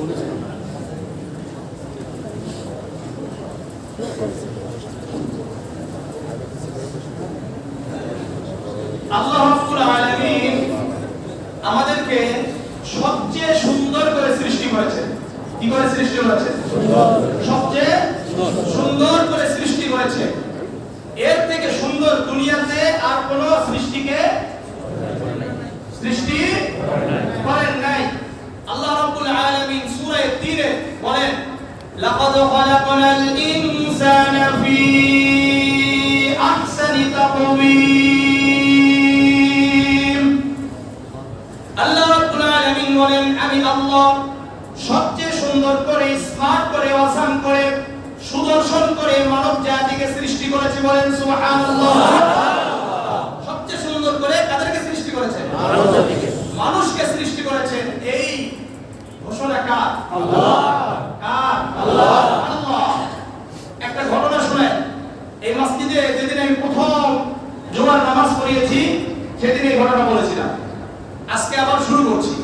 আল্লাহ রাব্বুল আলামিন আমাদেরকে সবচেয়ে সুন্দর করে সৃষ্টি করেছেন। কি করে সৃষ্টি করেছেন? সবচেয়ে সুন্দর করে সৃষ্টি করেছেন। এর থেকে সুন্দর দুনিয়াতে আর কোন সৃষ্টিকে সৃষ্টি করেন নাই। আল্লাহ রাব্বুল আলামিন সূরা ৩ এ বলেন, লাকাদ খালাকনাল ইনসানা ফি আহসানি তাকওয়িম। আল্লাহ রাব্বুল আলামিন বলেন, আমি আল্লাহ সবচেয়ে সুন্দর করে, স্মার্ট করে, অসাম করে, সুদর্শন করে মানব জাতিকে সৃষ্টি করেছে। বলেন সুবহানাল্লাহ। সবচেয়ে সুন্দর করে কাদেরকে সৃষ্টি করেছেন? মানব জাতিকে, মানুষকে সৃষ্টি করেছেন। এই ঘোষণা কার? আল্লাহ। কার? আল্লাহ। আল্লাহ। একটা ঘটনা শুনেন। এই মসজিদে যেদিন আমি প্রথম জুমার নামাজ পড়িয়েছি সেদিন এই ঘটনা বলেছিলাম। আজকে আবার শুরু করছি।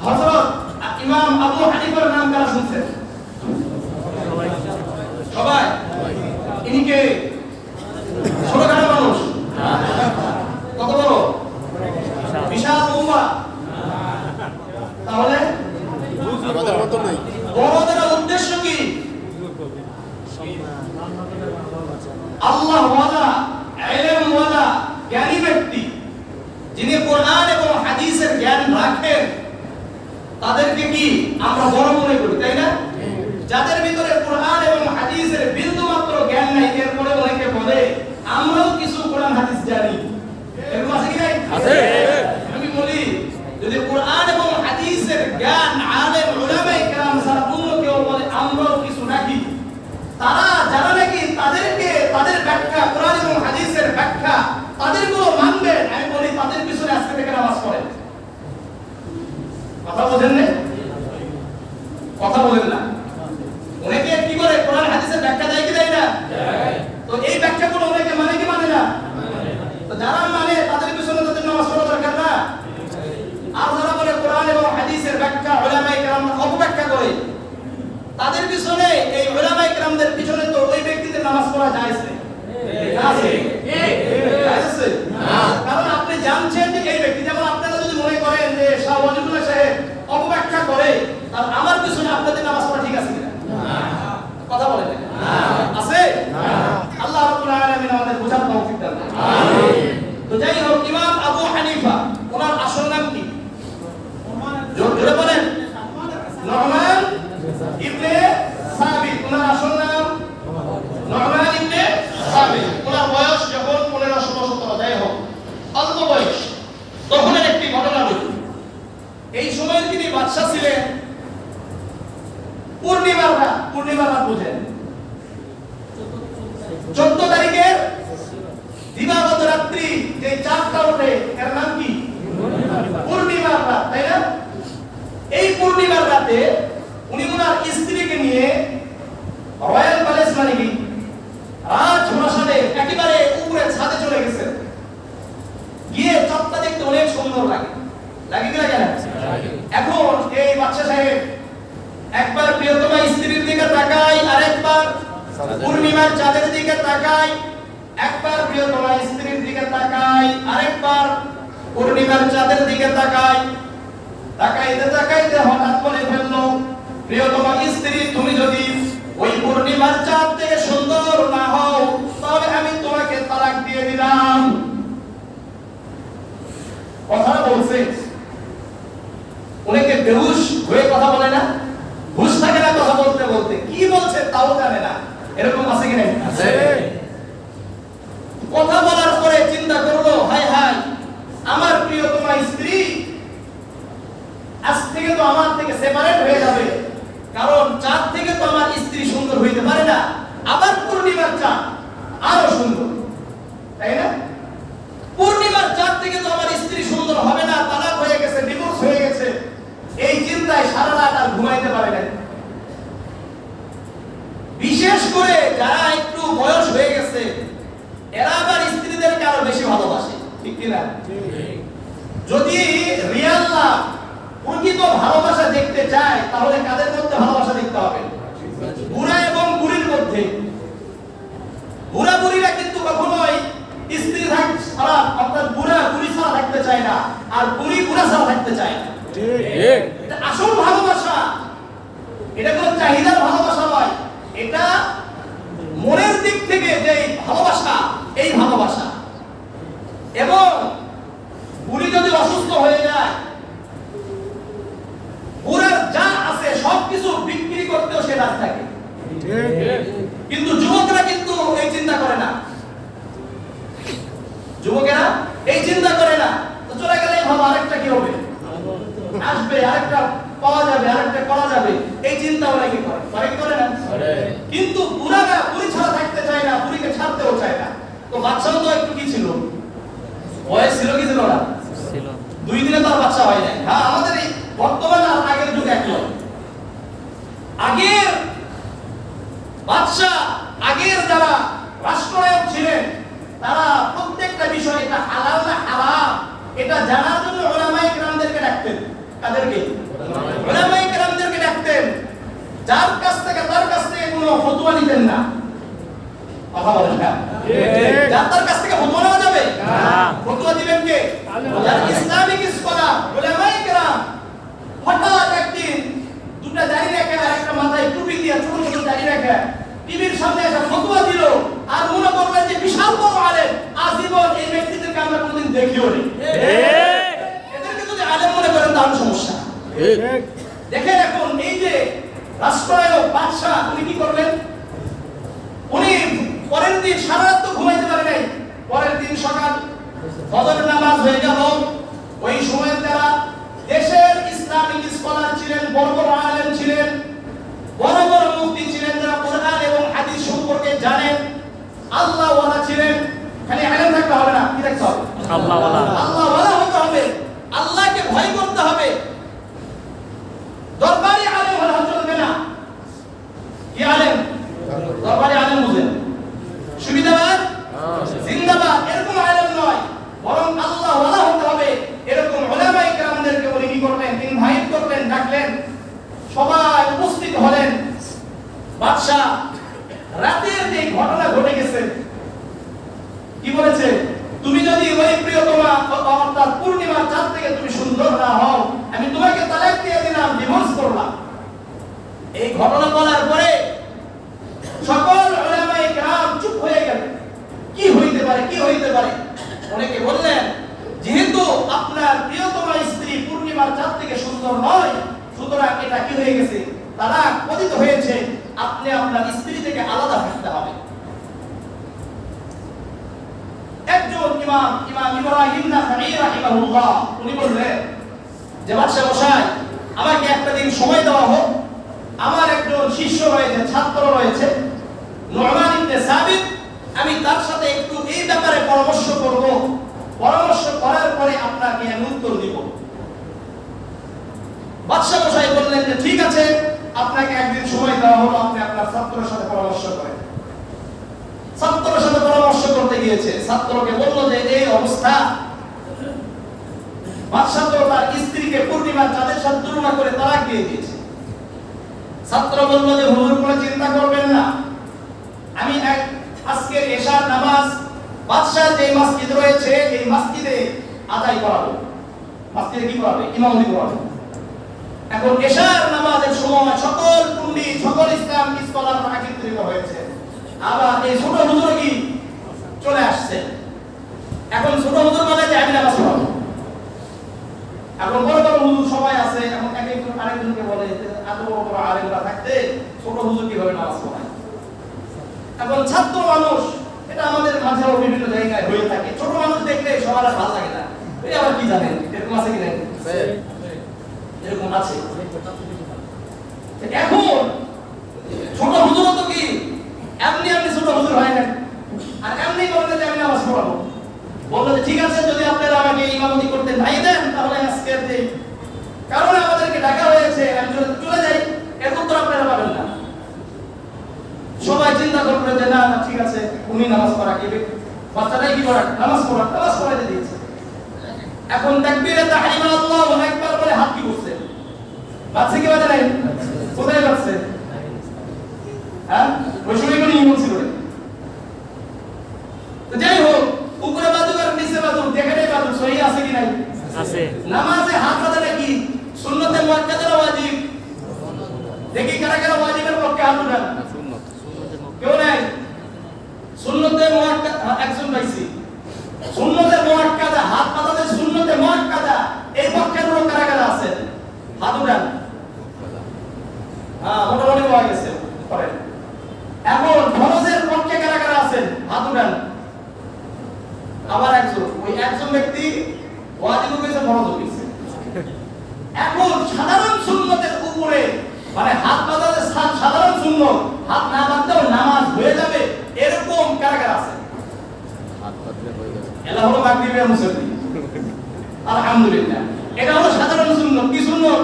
হযরত ইমাম আবু হানিফার নাম কারা শুনছেন? সবাই। ইনি কে? ছোটখাটো মানুষ? কত বড়? বিশাল উম্মাহ। তাহলে আমাদের মত নাই। বড়দের উদ্দেশ্য কি? আল্লাহ ওয়ালা, ইলম ওয়ালা, জ্ঞানী ব্যক্তি যিনি কোরআন এবং হাদিসের জ্ঞান রাখেন তাদেরকে কি আমরা বড় মনে করি, তাই না? যাদের ভিতরে কোরআন এবং হাদিসের বিন্দু মাত্র জ্ঞান নাই, এরপরে অনেকে বলে আমরাও কিছু কোরআন হাদিস জানি। এরকম আছে কি নাই? আছে। আমি বলি, যদি কোরআন এবং হাদিসের জ্ঞান আলেম উলামায়ে কেরাম ছাড়া অন্য কেউ বলে আমরাও কিছু নাকি, তারা যারা নাকি তাদেরকে তাদের ব্যাখ্যা, কোরআন এবং হাদিসের ব্যাখ্যা তাদেরগুলো মানবেন, আমি বলি তাদের পিছনে আজকে থেকে নামাজ পড়েন। কথা বলেন না? কথা বলেন না। অনেকে কি করে কোরআন হাদিসের ব্যাখ্যা দেয় কি দেয় না? তো এই ব্যাখ্যাগুলো অনেকে মানে কি মানে না? তো যারা মানে তাদের পিছনে তাদের নামাজ পড়া দরকার না। আর যারা বলে কোরআন এবং হাদিসের ব্যাখ্যা উলামায়ে কেরাম অপব্যাখ্যা করে, তাদের পিছনে এই উলামায়ে কেরামদের পিছনে তো ওই ব্যক্তিদের নামাজ পড়া জায়েজ নেই। আছে? জায়েজ আছে? না। কারণ আপনি জানছেন যে এই ব্যক্তি, যেমন আপনারা যদি মনে করেন যে শাহ ওয়াজিবুল্লাহ সাহেব অপব্যাখ্যা করে, তাহলে আমার পিছনে আপনাদের নামাজ পড়া ঠিক আছে কিনা? না। কথা বলেন না। আছে? না। আল্লাহ রাব্বুল আলামিন আমাদের বোঝার তৌফিক দান করুন। আমিন। তো যাই হোক, ইমাম আবু হানিফা ওনার আসল নাম কি? জোরে বলেন। নুমান ইবনে সাবিত। ওনার আসল নাম নুমান ইবনে সাবিত। ওনার বয়স যখন 15-16, যাই হোক অল্প বয়স, তখনের একটি ঘটনা বলি। এই সময় তিনি বাদশা ছিলেন। পূর্ণিমার রাত বুঝেন, 14 তারিখের দিবাগত রাত্রি যে চাঁদটা ওঠে এর নাম কি? পূর্ণিমার রাত, তাই না? এই পূর্ণিমার রাতে উনি ওনার স্ত্রীকে নিয়ে রয়্যাল প্যালেস মানে কি রাজপ্রাসাদে একেবারে উপরে ছাদে চলে গেছেন। গিয়ে চাঁদটা দেখতে অনেক সুন্দর লাগে। লাগে কি লাগে না? এখন এই বাদশা সাহেব একবার প্রিয়তমা স্ত্রীর দিকে তাকায়, আরেকবার পূর্ণিমার চাঁদের দিকে তাকায়, একবার প্রিয়তমা স্ত্রীর দিকে তাকায়, আরেকবার পূর্ণিমার চাঁদের দিকে তাকায়। তাকাইতে তাকাইতে হঠাৎ বলে ফেললো, প্রিয়তমা স্ত্রী, তুমি যদি ওই পূর্ণিমার চাঁদ থেকে সুন্দর না হও তাহলে আমি তোমাকে তালাক দিয়ে দিলাম। কথা বলছে। অনেকে বেহুশ হয়ে কথা বলে না, হুশ থাকে না কথা বলতে বলতে, কি বলছে তাও জানে না। এরকম আছে কি নাই? আছে। কথা বলার পরে চিন্তা করলো, হায় হায়, আমার প্রিয়তমা স্ত্রী আজ থেকে তো আমার থেকে সেপারেট হয়ে যাবে, কারণ চাঁদ থেকে তো আমার স্ত্রী সুন্দর হইতে পারে না, আবার পূর্ণিমার চাঁদ আরো সুন্দর, তাই না? পূর্ণিমার চাঁদ থেকে তো আমার স্ত্রী সুন্দর হবে না, তালাক হয়ে গেছে, ডিভোর্স হয়ে গেছে। এই চিন্তায় সারা রাত আর ঘুমাইতে পারে না। বিশেষ করে যারা একটু বয়স হয়ে গেছে এরা আবার স্ত্রীদেরকে আরো বেশি ভালোবাসে, ঠিক কি না? যদি রিয়াল লাভ ভালোবাসা দেখতে চায় তাহলে কাদের মধ্যে ভালোবাসা দেখতে হবে? বুড়া এবং বুড়ির মধ্যে। বুড়া বুড়িরা কিন্তু কখনোই স্ত্রী ছাড়া অর্থাৎ বুড়া বুড়ি ছাড়া থাকতে চায় না, আর বুড়ি বুড়া ছাড়া থাকতে চায় না। এটা আসল ভালোবাসা, এটা কোনো চাহিদার ভালোবাসা নয়, এটা মনের দিক থেকে যে ভালোবাসা, এই ভালোবাসা। এবং বুড়ি যদি অসুস্থ হয়ে যায়, বুড়ার যা আছে সবকিছু বিক্রি করতেও সে রাজি থাকে। কিন্তু যুবকরা কিন্তু এই চিন্তা করে না, যুবকেরা এই চিন্তা করে না, তো চলে গেলেই ভালো, আরেকটা কি হবে, আসবে আরেকটা পাওয়া যাবে, আরেকটা করা যাবে, এই চিন্তা ওরা কি করে, করে না? কিন্তু বুড়ারা বুড়ি ছাড়া থাকতে চায় না, বুড়িকে ছাড়তেও চায় না। তো বাচ্চাও তো একটু কি ছিল, বয়স ছিল কি ছিল না, 2 দিনে তো আর বাচ্চা হয় নাই। হ্যাঁ, আমাদের এই বর্তমান আর আগের যুগ এক নয়। আগের বাদশা, আগের যারা রাষ্ট্রনায়ক ছিলেন, তারা প্রত্যেকটা বিষয় এটা হালাল না হারাম এটা জানার জন্য উলামায়ে কেরামদেরকে ডাকতেন। কাদেরকে? উলামায়ে কেরামদেরকে ডাকতেন। যার কাছ থেকে কোনো ফতোয়া নিতেন না। কথা বলেন না? যার তার কাছ থেকে ফতোয়া নেওয়া যাবে না। ফতোয়া দিবেন কে? যারা ইসলামিক স্কলার, উলামায়ে কেরাম। হঠাৎ একদিন দুটো দাড়ি রেখে আর একটা মাথায় টুপি দিয়ে ছোট ছোট দাড়ি রেখে টিভির সামনে এসে ফতোয়া দিল, আর মনে করলেন যে বিশাল বড় আলেম, আজীবন এই ব্যক্তিদেরকে আমরা কোনদিন দেখিও নি। এদেরকে যদি আলেম মনে করেন তাহলে সমস্যা। দেখেন এখন এই যে রাষ্ট্রনায়ক বাদশা, উনি কি করলেন? উনি পরের দিন সারা রাত তো ঘুমাইতে পারে নাই। পরের দিন সকাল ফজরের নামাজ হয়ে গেল। ওই সময়ের যারা দেশের ইসলামিক স্কলার ছিলেন, বড় বড় আলেম ছিলেন, বড় বড় মুফতি ছিলেন, যারা কোরআন এবং হাদিস সম্পর্কে জানেন, আল্লাহ ওয়ালা ছিলেন। খালি আলেম থাকতে হবে না, কি থাকতে হবে? আল্লাহ ওয়ালা। আল্লাহ ওয়ালা হতে হবে, আল্লাহকে ভয় করতে হবে। দরবারি আলেম হলে চলবে না। কি আলেম? দরবারি আলেম বুঝেন, সুবিধাবাদ জিন্দাবাদ, এরকম আলেম নয়, বরং আল্লাহ ওয়ালা হতে হবে। এরকম উলামায়ে কেরামদেরকে উনি কি করলেন? ইনভাইট করলেন, ডাকলেন, সবাই উপস্থিত হলেন। বাদশা রাতের যে ঘটনা ঘটে গেছে, কি বলেছে? তুমি যদি ওই প্রিয়তমা অর্থাৎ পূর্ণিমার চাঁদ থেকে তুমি সুন্দর না হও, আমি তোমাকে তালাক দিয়ে দিলাম, ডিভোর্স করলাম। এই ঘটনা বলার পরে সকল উলামায়ে কেরাম চুপ হয়ে গেলেন। কি হইতে পারে, কি হইতে পারে? অনেকে বললেন, যেহেতু আপনার প্রিয়তমা স্ত্রী পূর্ণিমার চাঁদ থেকে সুন্দর নয়, সুতরাং এটা কি হয়ে গেছে? তালাক পতিত হয়েছে, আপনি আপনার স্ত্রী থেকে আলাদা থাকতে হবে। একজন ইমাম ইব্রাহিম নাখাঈ রাহিমাহুল্লাহ, উনি বললেন যে বাদশা মশাই, আমাকে একটা দিন সময় দেওয়া হোক। আমার একজন শিষ্য রয়েছে, ছাত্র রয়েছে, নু'মান ইবনে সাবিত, আমি তার সাথে একটু এই ব্যাপারে পরামর্শ করব। পরামর্শ করার পরে আপনাকে আমি উত্তর দিব। বাদশা মশাই বললেন যে ঠিক আছে, আপনাকে একদিন সময় দেওয়া হলো, আপনি আপনার ছাত্রের সাথে পরামর্শ করেন। ছাত্রের সাথে পরামর্শ করতে গিয়েছে, ছাত্রকে বলল যে এই অবস্থা, বাদশা তো তার স্ত্রীকে পূর্ণিমার চাঁদের সাথে তুলনা করে তালাক দিয়ে দিয়েছে। ছাত্র বলল যে হুজুর, কোনো চিন্তা করবেন না, আমি আজকের এশার নামাজ বাদশার যে মসজিদ রয়েছে এই মসজিদে আদায় করাবো। মসজিদে কি করাবে? ইমামতি করাবে। এখন এশার নামাজের সময় সকল পণ্ডিত, সকল ইসলাম স্কলাররা একত্রিত হয়েছে। আবার এই ছোট হুজুর কি চলে আসছে। এখন ছোট হুজুর বলে যে আমি নামাজ পড়াবো। এখন বড় বড় হুজুর সবাই আছে, এখন একজন আরেকজনকে বলে যে এত বড় বড় আলেমরা থাকতে ছোট হুজুর কিভাবে নামাজ পড়ায়? এখন ছাত্র মানুষ, এটা আমাদের মাঝেও বিভিন্ন জায়গায় হয়ে থাকে। ছোট মানুষ দেখলে সবার আর ভালো লাগে না, এই আবার কি জানেন, এরকম আছে কি না? এরকম আছে। এখন ছোট হুজুরও তো কি এমনি এমনি ছোট হুজুর হয় না, আর এমনি বলতে যে আমি নামাজ পড়াবো। বললো যে ঠিক আছে, যদি আপনারা আমাকে ইমামতি করতে নাই দেন, তাহলে আজকের যে কারণে আমাদেরকে ডাকা হয়েছে আমি চলে যাই, এর উত্তর আপনারা পাবেন না। সবাই চিন্তা করবে যে না না ঠিক আছে, উনি নামাজ পড়া কি, বাচ্চাটাই কি করা, নামাজ পড়াইতে দিয়েছে। এখন তাকবীরে তাহরিমা আল্লাহু আকবার বলে হাত কি করছে, বাচ্চা কি বাজে নাই? কোথায় বাজছে? হ্যাঁ, ওই সময় কোনো নিয়ম ছিল না। তো যাই হোক, উপরে বাজুক আর নিচে বাজুক, যেখানেই বাজুক, সহি আছে কি নাই? আছে। নামাজে হাত বাঁধাটা কি সুন্নতে মুআক্কাদা না ওয়াজিব? দেখি কারা কারা ওয়াজিবের পক্ষে হাত উঠান। কেউ নাই? সুন্নতে মুআক্কাদা একজন পাইছি। সুন্নতে মুআক্কাদা হাত বাঁধাতে সুন্নতে মুআক্কাদা এই পক্ষের লোক কারা কারা আছেন? হাত উঠান। হ্যাঁ, মোটামুটি পাওয়া গেছে। করেন। এখন ফরজের পক্ষে কারা কারা আছেন? হাত উঠান। আবার একজন, ওই একজন ব্যক্তি ওয়াজিব হয়েছে, ফরজ হয়েছে। এখন সাধারণ সুন্নতের উপরে মানে হাত বাঁধাতে সাধারণ সুন্নত, হাত না বাঁধলেও নামাজ হয়ে যাবে, এরকম কারা কারা আছে? হাত বাঁধলে হয়ে যাবে। এলা হলো মাগরিবের মুসল্লি। আলহামদুলিল্লাহ, এটা হলো সাধারণ সুন্নত। কি সুন্নত?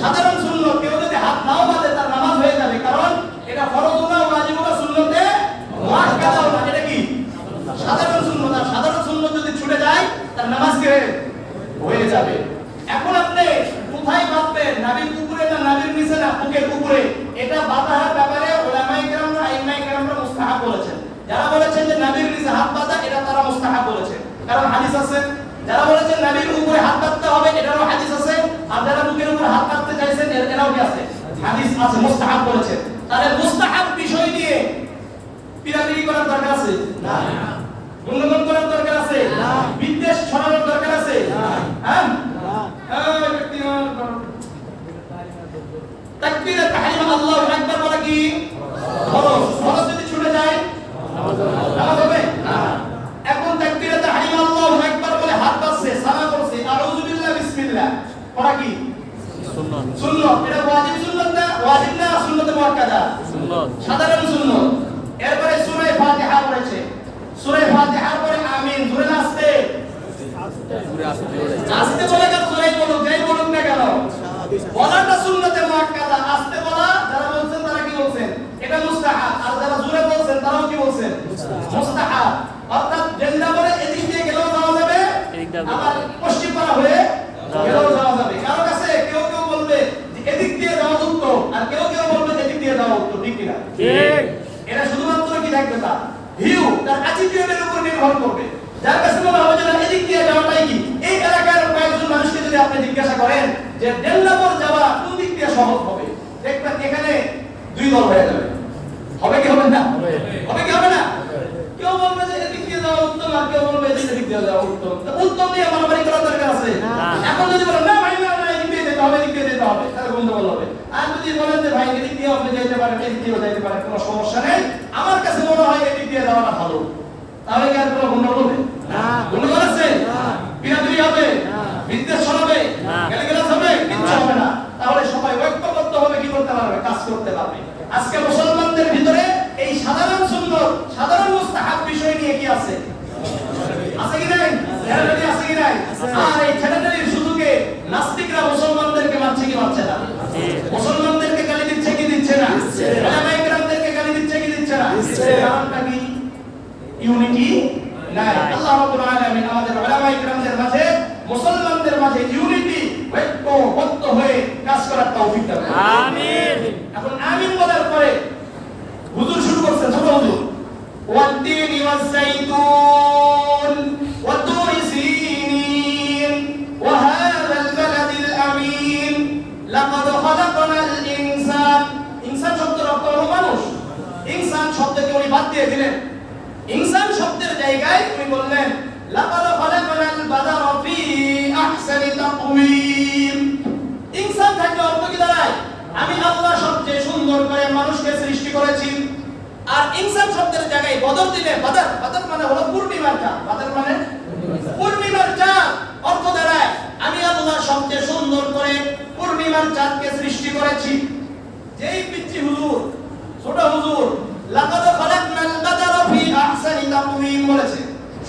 সাধারণ সুন্নত। কেউ যদি হাত নাও বাঁধে তার নামাজ হয়ে যাবে, কারণ এটা ফরজ না, ওয়াজিব না, সুন্নতে মুআক্কাদা না। এটা কি? সাধারণ সুন্নত। আর সাধারণ সুন্নত যদি ছুটে যায় তার নামাজ কি হয়ে যাবে। এখন আপনি কোথায় বাঁধবেন? নাভির উপরে না নাভির নিচে না বুকের উপরে? এটা বাঁধার ব্যাপারে উলামায়ে কেরামরা আইম্মায়ে কেরামরা মুস্তাহাব বলেছেন। যারা বলেছেন যে নাভির নিচে হাত বাঁধা, এটা তারা মুস্তাহাব বলেছেন, কারণ হাদিস আছে। যারা বলেছেন নাভির উপরে হাত বাঁধতে হবে, এটারও হাদিস আছে। আর যারা বুকের উপরে হাত বাঁধতে চাইছেন, এরাও কি আছে? হাদিস আছে, মুস্তাহাব বলেছেন। তাহলে মুস্তাহাব বিষয় নিয়ে পিরাপিরি করার দরকার আছে না? গুণগান করার দরকার আছে না? বিদ্বেষ ছড়ানোর দরকার আছে না? হ্যাঁ, তাকবীরে তাহরিমা আল্লাহু আকবার বলা কি ফরজ? ফরজ যদি ছুটে যায় নামাজ হবে না। এখন তাকবীরে তাহরিমা আল্লাহু আকবার বলে হাত বাঁধছে, সানা করছে, আউযু বিল্লাহ বিসমিল্লাহ পড়া কি সুন্নাত? সুন্নাত। এটা ওয়াজিব সুন্নাত না? ওয়াজিব না, সুন্নতে মুআক্কাদা? সুন্নাত, সাধারণ সুন্নাত। এরপরে সূরা ফাতিহা পড়েছে। সূরা ফাতিহার পরে আমিন জোরে আসতে আস্তে বলে কেন? জোরে বলুক, যাই বলুক না কেন, বলাটা সুন্নতে মুআক্কাদা। আস্তে বলা যারা বলছেন তারা কি বলছেন? এটা মুস্তাহাব। আর যারা জোরে বলছেন তারাও কি বলছেন? মুস্তাহাব। অর্থাৎ জেন্ডা বলে এদিক দিয়ে গেলেও যাওয়া যাবে, আবার পশ্চিম পাড়া হয়ে গেলেও যাওয়া যাবে। কারো কাছে কেউ কেউ বলবে যে এদিক দিয়ে যাওয়া উত্তম, আর কেউ কেউ বলবে এদিক দিয়ে যাওয়া উত্তম। ঠিক কিনা? ঠিক। এটা শুধুমাত্র কি থাকবে? তার ভিউ, তার অ্যাটিটিউডের উপর নির্ভর করবে। যার কাছে মনে হবে যে না এদিক দিয়ে যাওয়াটাই কি, এই এলাকার কয়েকজন মানুষকে যদি আপনি জিজ্ঞাসা করেন যে ডেল্লাপুর যাওয়া কোন দিক দিয়ে সহজ হবে, দেখবেন এখানে দুই দল হয়ে যাবে। হবে কি হবে না? হবে কি হবে না? কেউ বলবে যে এদিক দিয়ে যাওয়া উত্তম, আর কেউ বলবে যে এদিক দিয়ে যাওয়া উত্তম। তো উত্তম নিয়ে মারামারি করার দরকার আছে? এখন যদি বলেন না ভাই না এদিক দিয়ে যেতে হবে, এদিক দিয়ে যেতে হবে, তাহলে গন্ডগোল হবে। আর যদি বলেন যে ভাই এদিক দিয়ে আপনি যেতে পারেন, এদিক দিয়েও যেতে পারেন, কোনো সমস্যা নেই, আমার কাছে মনে হয় এদিক দিয়ে যাওয়াটা ভালো, তাহলে কি আর কোনো গন্ডগোল হবে? না। গন্ডগোল আছে? না। বিরাদরি হবে? না। বিদ্বেষ ছড়াবে? না। গালিগালাজ হবে? কিচ্ছু হবে না। তাহলে সবাই ঐক্যবদ্ধ হবে, কি করতে পারবে? কাজ করতে পারবে। আজকে মুসলমানদের ভিতরে এই সাধারণ সুন্নাত, সাধারণ মুস্তাহাব বিষয় নিয়ে কি আছে? আছে কি নাই? ঠেলাঠেলি আছে কি নাই? আর এই ঠেলাঠেলির সুযোগে নাস্তিকরা মুসলমানদেরকে মারছে কি মারছে না? মুসলমানদেরকে গালি দিচ্ছে কি দিচ্ছে না? উলামায়ে কেরামদেরকে গালি দিচ্ছে কি দিচ্ছে না? কারণটা কি? ইউনিটি নাই। আল্লাহ রাব্বুল আলামিন আমাদের উলামায়ে কেরামদের মাঝে, মুসলমানদের মাঝে ইউনিটি, ঐক্যবদ্ধ হয়ে কাজ করার তৌফিক দান করুন। আমিন। এখন আমিন বলার পরে হুজুর শুরু করছেন, ছোট হুজুর, ওয়াদ-দীনি ওয়াজ-যাইতুন ওয়া তুরি সিনিন ওয়া হাযাল বালাদিল আমিন লাকাদ খালাকনাল ইনসান। ইনসান শব্দের অর্থ হলো মানুষ। ইনসান শব্দকে উনি বাদ দিয়ে দিলেন। ইনসান শব্দের জায়গায় উনি বললেন লাকাদ খালাকনাল বাদারা ফি আহসানি তাকওয়িম। ইনসান থাকলে অর্থ কি দাঁড়ায়? আমি আল্লাহ সবচেয়ে সুন্দর করে মানুষকে সৃষ্টি করেছি। আর ইনসান শব্দের জায়গায় বদর দিলে, বদর মানে হলো পূর্ণিমার চাঁদ। বদর মানে পূর্ণিমার চাঁদ। অর্থ দাঁড়ায় আমি আল্লাহ সবচেয়ে সুন্দর করে পূর্ণিমার চাঁদকে সৃষ্টি করেছি। যেই পিচ্চি হুজুর, ছোট হুজুর লাকাদ খালাকনাল বাদারা ফি আহসানি তাকওয়িম বলেছে,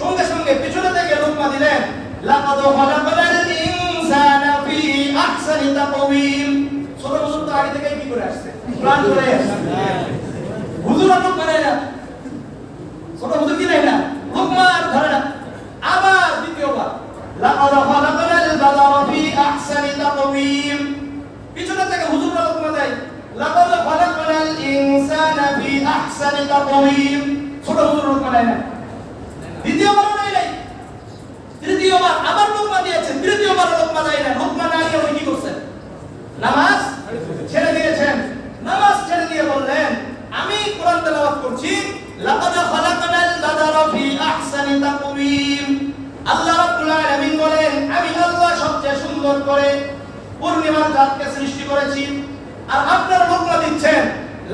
সঙ্গে সঙ্গে পিছনে থেকে লুকমা দিলেন লাকাদ খালাকনাল ইনসানা ফি আহসানি তাকওয়িম। ছোট হুজুর তো আগে থেকে কি করে আসছে? প্ল্যান করে আসছে। হুজুর অন্য করে না, ছোট হুজুর কি নাই না, লুকমা আর ধরে না। আবার দ্বিতীয়বার লাকাদ খালাকনাল বাদারা ফি আহসানি তাকওয়িম, পিছনে লাকাদ খালাকনাল ইনসানা ফি আহসানি তাকওয়িম। ছোট লোকমা দেয় না, দ্বিতীয়বার নাই, তৃতীয়বার আবার লোকমা দিয়েছেন, তৃতীয়বার লোকমা দেয় না। লোকমা না দিয়ে উনি কি করছেন? নামাজ ছেড়ে দিয়েছেন। নামাজ ছেড়ে দিয়ে বললেন, আমি কোরআন তেলাওয়াত করছি, লাকাদ খালাকনাল বাদারা ফি আহসানি তাকওয়িম। আল্লাহ রাব্বুল আলামিন বলেন, আমি আল্লাহ সবচেয়ে সুন্দর করে পূর্ণিমার চাঁদকে সৃষ্টি করেছি। আর আপনারা লোকমা দিচ্ছেন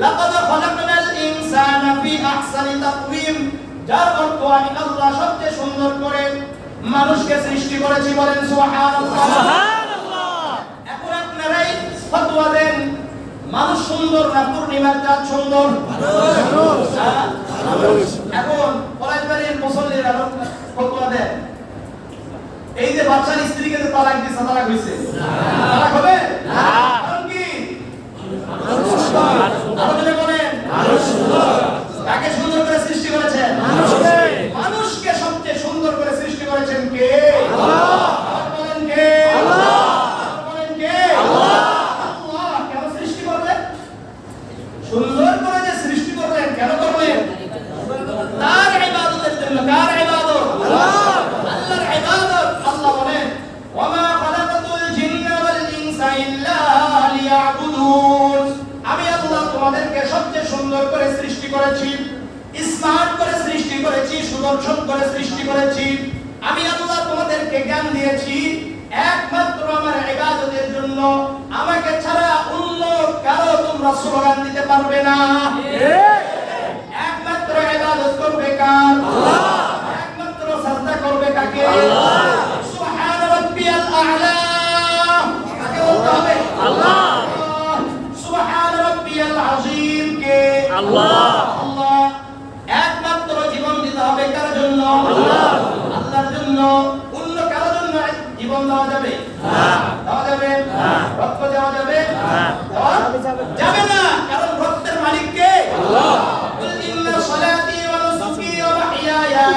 লাকাদ খালাকনাল ইনসানা ফি আহসানি তাকওয়িম, যার অর্থ আমি আল্লাহ সবচেয়ে সুন্দর করে মানুষকে সৃষ্টি করেছি। বলেন সুবহানাল্লাহ, সুবহানাল্লাহ। এখন আপনারাই ফতোয়া দেন, মানুষ সুন্দর না পূর্ণিমার চাঁদ সুন্দর? মানুষ। এখন পলাশবাড়ির মুসল্লিরা ফতোয়া দেন, এই যে বাদশার স্ত্রীকে যে তালাক দিছে, তালাক হইছে? তালাক হবে না। কারণ কি? মানুষ সুন্দর। আরো জোরে বলেন, মানুষ সুন্দর। কাকে সুন্দর করে সৃষ্টি করেছেন? মানুষকে। মানুষকে সবচেয়ে সুন্দর করে সৃষ্টি করেছেন কে? আল্লাহ। বলেন কে? আল্লাহ। বলেন কে? আল্লাহ। আল্লাহ কেন সৃষ্টি করলেন? সুন্দর করে যে সৃষ্টি করলেন, কেন করলেন? তার ইবাদতের জন্য। কার ইবাদত? আল্লাহ। আল্লাহর ইবাদত। আল্লাহ বলেন, ওয়া মা খালাকাতুল জিন্না ওয়াল ইনসা ইল্লা লিয়াবুদুন। আমি আল্লাহ তোমাদেরকে সবচেয়ে সুন্দর করে সৃষ্টি করেছি, স্মার্ট করে সৃষ্টি করেছি, সুদর্শন করে সৃষ্টি করেছি। আমি আল্লাহ তোমাদেরকে জ্ঞান দিয়েছি একমাত্র আমার ইবাদতের জন্য। আমাকে ছাড়া অন্য কারো তোমরা স্লোগান দিতে পারবে না। একমাত্র ইবাদত করবে কার? আল্লাহ। একমাত্র সাজদা করবে কাকে? আল্লাহ। সুবহান রাব্বিয়াল আ'লা। কাকে বলতে হবে? আল্লাহ। সুবহান রাব্বিয়াল আযীম কে? আল্লাহ। আল্লাহ। একমাত্র জীবন দিতে হবে কার জন্য? আল্লাহ। আল্লাহর জন্য। অন্য কারো জন্য জীবন দেওয়া যাবে না। দেওয়া যাবে না। রক্ত দেওয়া যাবে না। দেওয়া যাবে না, কারণ রক্তের মালিক কে? আল্লাহ। কুল ইন্না সলাতি ওয়া নুসুকি ওয়া মাহইয়ায়া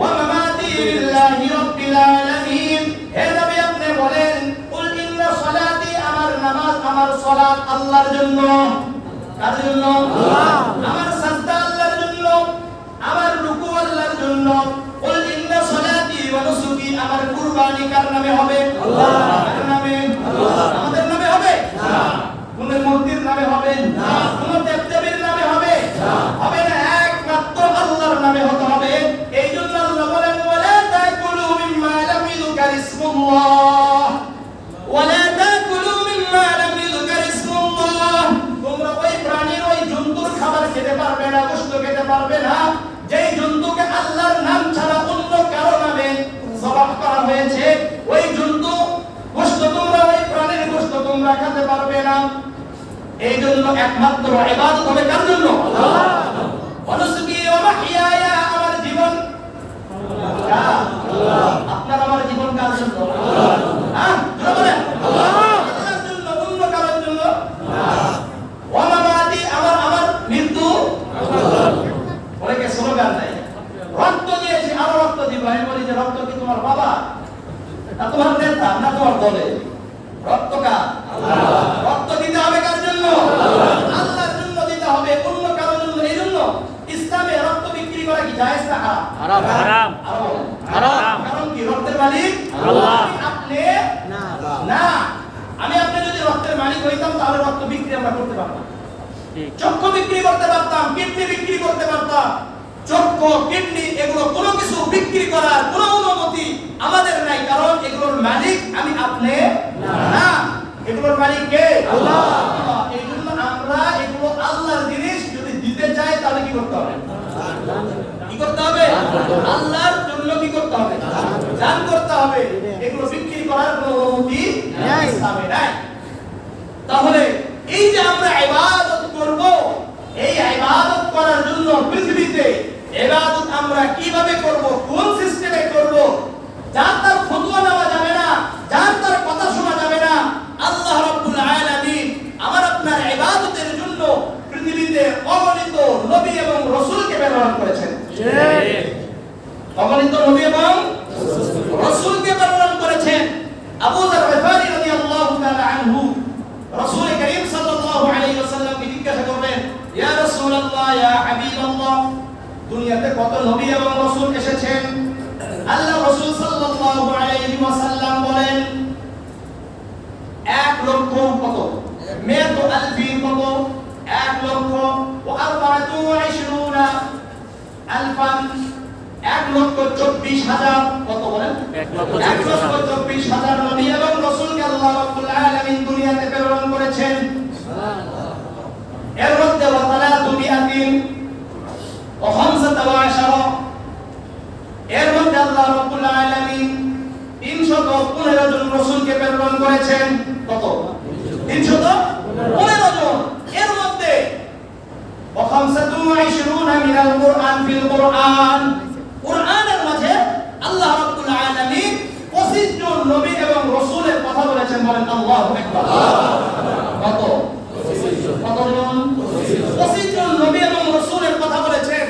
ওয়া মামাতি লিল্লাহি রাব্বিল আলামিন। হে নবী আপনি বলেন, কুল ইন্না সলাতি, আমার নামাজ, আমার সালাত আল্লাহর জন্য। কার জন্য? আল্লাহ। আমার সাজদা আল্লাহর জন্য, আমার রুকু আল্লাহর জন্য। কুল ইন্না সলাতি ওয়া নুসুকি, আমার কুরবানি কার নামে হবে? আল্লাহ। কার নামে? আল্লাহ। আমাদের নামে হবে না। কোন মূর্তির নামে হবে না। কোন দেবদেবীর নামে হবে না। হবে না, একমাত্র আল্লাহর নামে হতে হবে। এই জন্য আল্লাহ বলেন, ওয়ালা তাকুলু মিম্মা লাম ইযকার ইসমুল্লাহ, ওয়ালা তাকুলু মিম্মা লাম ইযকার ইসমুল্লাহ। তোমরা ওই প্রাণীর, ওই জন্তুর খাবার খেতে পারবে না, গোশত খেতে পারবে না যেই জন্তুকে আল্লাহর নাম ছাড়া অন্য কারো নামে জবাহ করা হয়েছে। ওই জন্তু গোশত তোমরা, ওই প্রাণীর গোশত তোমরা খেতে পারবে না। এই জন্য একমাত্র ইবাদত হবে কার জন্য? আল্লাহ। অনুসুকি ওয়া মাহইয়ায়া, আমার জীবন কার? আল্লাহ। আপনার আমার জীবন কার জন্য? আল্লাহ। হ্যাঁ, জোরে বলেন, আল্লাহ। আল্লাহর জন্য, অন্য কারোর জন্য না। ওয়া মামাতি, আমার মৃত্যু আল্লাহ। অনেকে স্লোগান দেয়, রক্ত দিয়েছি আরো রক্ত দিব। আমি বলি যে রক্ত কি তোমার বাবা না তোমার নেতা না তোমার দলে? রক্ত কার? আল্লাহ। রক্ত দিতে হবে কার জন্য? আল্লাহ। আল্লাহর জন্য দিতে হবে, অন্য কারোর জন্য। এই জন্য ইসলামে রক্ত বিক্রি করা কি জায়েজ না হারাম? হারাম। হারাম। কারণ কি? রক্তের মালিক আল্লাহ, আপনি না। না, আমি আপনি যদি রক্তের মালিক হইতাম তাহলে রক্ত বিক্রি আমরা করতে পারতাম, চক্ষু বিক্রি করতে পারতাম, কিডনি বিক্রি করতে পারতাম। চক্ষু, কিডনি এগুলো কোনো কিছু বিক্রি করার কোনো অনুমতি আমাদের নাই, কারণ এগুলোর মালিক আমি আপনি না। এগুলোর মালিক কে? আল্লাহ। এই জন্য আমরা এগুলো আল্লাহর জিনিস যদি দিতে চাই তাহলে কি করতে হবে? কি করতে হবে? আল্লাহর জন্য কি করতে হবে? দান করতে হবে। এগুলো বিক্রি করার কোনো অনুমতি ইসলামে নাই। তাহলে এই যে আমরা ইবাদত করব, এই ইবাদত করার জন্য পৃথিবীতে ইবাদত আমরা কিভাবে করব, কোন সিস্টেমে করব, যার তার ফতোয়া নেওয়া যাবে না, যার তার কথা শোনা যাবে না। আল্লাহ রাব্বুল আলামিন আমার আপনার ইবাদতের জন্য পৃথিবীতে অগণিত নবী এবং রাসূলকে প্রেরণ করেছেন। ঠিক, অগণিত নবী এবং রাসূলকে প্রেরণ করেছেন। আবু যর গিফারি রাদিয়াল্লাহু তাআলা আনহু রাসূল করিম সাল্লাল্লাহু আলাইহি ওয়াসাল্লাম দুনিয়াতে কত নবী এবং রাসূল এসেছেন? আল্লাহ রাসূল সাল্লাল্লাহু আলাইহি ওয়াসাল্লাম বলেন 1 লক্ষ কত? মেয়াতু আলফিন কত? 1 লক্ষ ওয়া আরবাআতু ওয়া ইশরুনা আলফান 1 লক্ষ 24 হাজার কত বলেন? 1 লক্ষ 24 হাজার নবী এবং রাসূলকে আল্লাহ রাব্বুল আলামিন দুনিয়াতে প্রেরণ করেছেন। এর মধ্যে ওয়া সালাতু মিআতিন ও 15 এর মধ্যে আল্লাহ রাব্বুল আলামিন 315 জন রাসূলকে প্রেরণ করেছেন। কত? 315 জন। এর মধ্যে ওয়া 25 মিনাল কুরআন ফিল কুরআন কুরআনের মাঝে আল্লাহ রাব্বুল আলামিন 25 জন নবী এবং রাসূলের কথা বলেছেন। বলেন আল্লাহু আকবার। কত? কতজন? 25 জন নবী এবং রাসূলের কথা বলেছেন।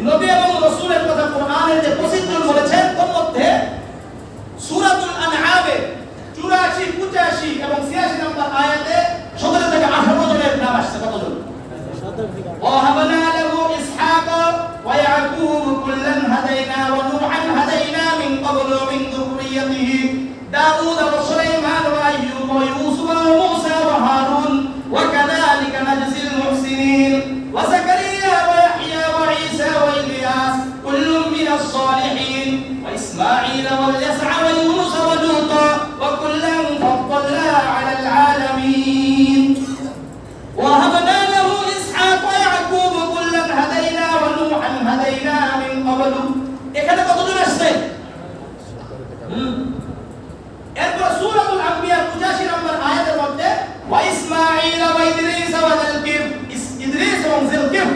নবী এবং রাসূলের কথা কোরআনে যে 25 জন বলেছেন তার মধ্যে সূরাতুল আনআমে 84, 85 এবং 86 নম্বর আয়াতে 17 থেকে 18 জনের নাম আসছে। কতজন? وَوَهَبْنَا لَهُ إِسْحَاقَ وَيَعْقُوبَ كُلًّا هَدَيْنَا وَنُوحًا هَدَيْنَا مِن قَبْلُ وَمِن ذُرِّيَّتِهِ دَاوُودَ وَسُلَيْمَانَ وَأَيُّوبَ وَيُوسُفَ وَمُوسَى وَهَارُونَ وَكَذَلِكَ نَجْزِي الْمُحْسِنِينَ وَزَكَرِيَّا وَيَحْيَى وَعِيسَى وَإِلْيَاسَ كُلٌّ مِّنَ الصَّالِحِينَ وَإِسْمَاعِيلَ وَالْيَسَعَ وَيُونُسَ وَلُوطًا وَكُلًّا فَضَّلْنَا عَلَى الْعَالَمِينَ وَوَهَبْنَا لَهُ إِسْحَاقَ وَيَعْقُوبَ كُلًّا هَدَيْنَا وَنُوحًا هَدَيْنَا مِن قَبْلُ এখানে কতজন আসছে? এরপর সূরাতুল আম্বিয়া 85 নম্বর আয়াতের মধ্যে ওয়া ইসমাঈল ওয়া ইদ্রিস ওয়া যালকিফ ইদ্রিস এবং যালকিফ